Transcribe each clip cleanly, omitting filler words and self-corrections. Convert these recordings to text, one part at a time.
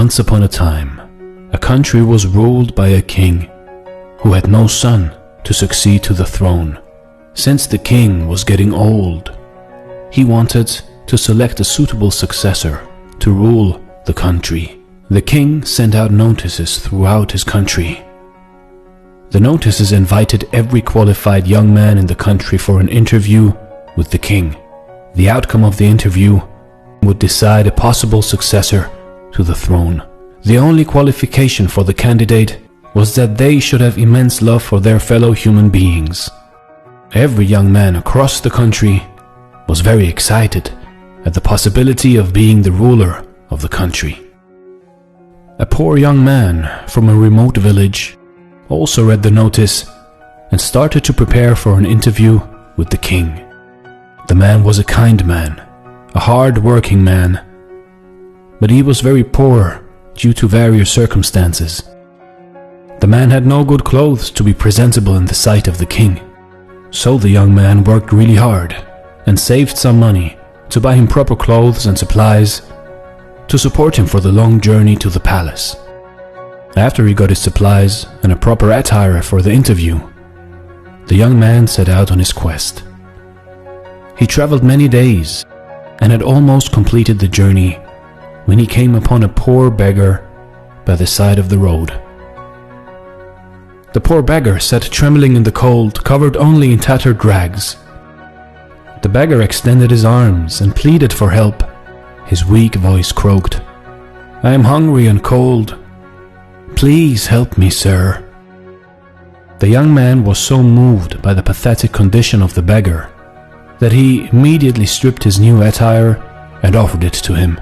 Once upon a time, a country was ruled by a king who had no son to succeed to the throne. Since the king was getting old, he wanted to select a suitable successor to rule the country. The king sent out notices throughout his country. The notices invited every qualified young man in the country for an interview with the king. The outcome of the interview would decide a possible successor to the throne. The only qualification for the candidate was that they should have immense love for their fellow human beings. Every young man across the country was very excited at the possibility of being the ruler of the country. A poor young man from a remote village also read the notice and started to prepare for an interview with the king. The man was a kind man, a hard-working man, but he was very poor due to various circumstances. The man had no good clothes to be presentable in the sight of the king, so the young man worked really hard and saved some money to buy him proper clothes and supplies to support him for the long journey to the palace. After he got his supplies and a proper attire for the interview, the young man set out on his quest. He traveled many days and had almost completed the journey when he came upon a poor beggar by the side of the road. The poor beggar sat trembling in the cold, covered only in tattered rags. The beggar extended his arms and pleaded for help. His weak voice croaked, "I am hungry and cold. Please help me, sir." The young man was so moved by the pathetic condition of the beggar that he immediately stripped his new attire and offered it to him.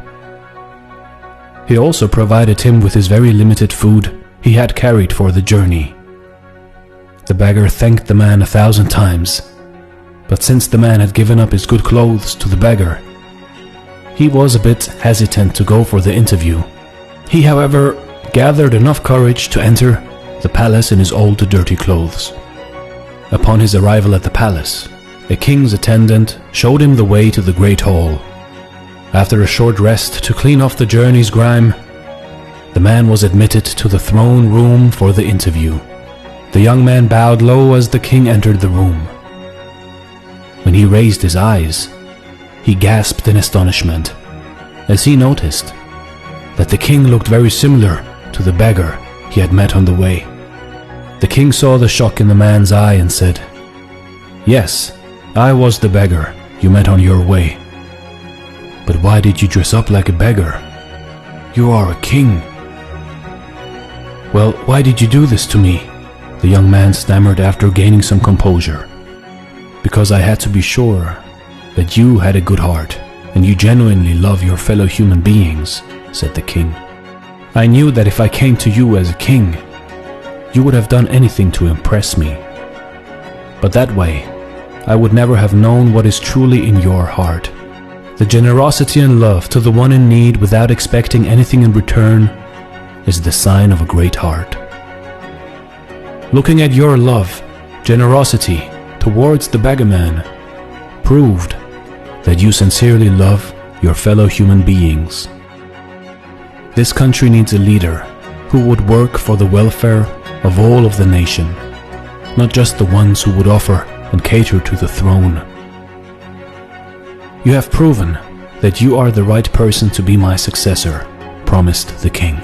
He also provided him with his very limited food he had carried for the journey. The beggar thanked the man 1,000 times, but since the man had given up his good clothes to the beggar, he was a bit hesitant to go for the interview. He, however, gathered enough courage to enter the palace in his old dirty clothes. Upon his arrival at the palace, a king's attendant showed him the way to the great hall. After a short rest to clean off the journey's grime, the man was admitted to the throne room for the interview. The young man bowed low as the king entered the room. When he raised his eyes, he gasped in astonishment as he noticed that the king looked very similar to the beggar he had met on the way. The king saw the shock in the man's eye and said, "Yes, I was the beggar you met on your way. But why did you dress up like a beggar? You are a king." "Well, why did you do this to me?" the young man stammered after gaining some composure. "Because I had to be sure that you had a good heart and you genuinely love your fellow human beings," said the king. "I knew that if I came to you as a king, you would have done anything to impress me. But that way, I would never have known what is truly in your heart. The generosity and love to the one in need without expecting anything in return is the sign of a great heart. Looking at your love, generosity towards the beggar man proved that you sincerely love your fellow human beings. This country needs a leader who would work for the welfare of all of the nation, not just the ones who would offer and cater to the throne. You have proven that you are the right person to be my successor," promised the king.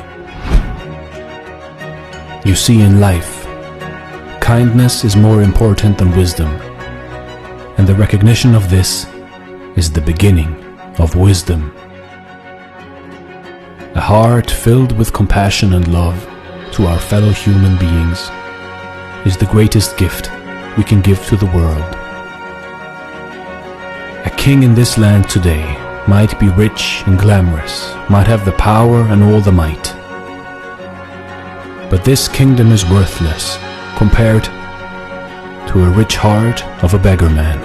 "You see, in life, kindness is more important than wisdom, and the recognition of this is the beginning of wisdom. A heart filled with compassion and love to our fellow human beings is the greatest gift we can give to the world. A king in this land today might be rich and glamorous, might have the power and all the might, but this kingdom is worthless compared to a rich heart of a beggar man.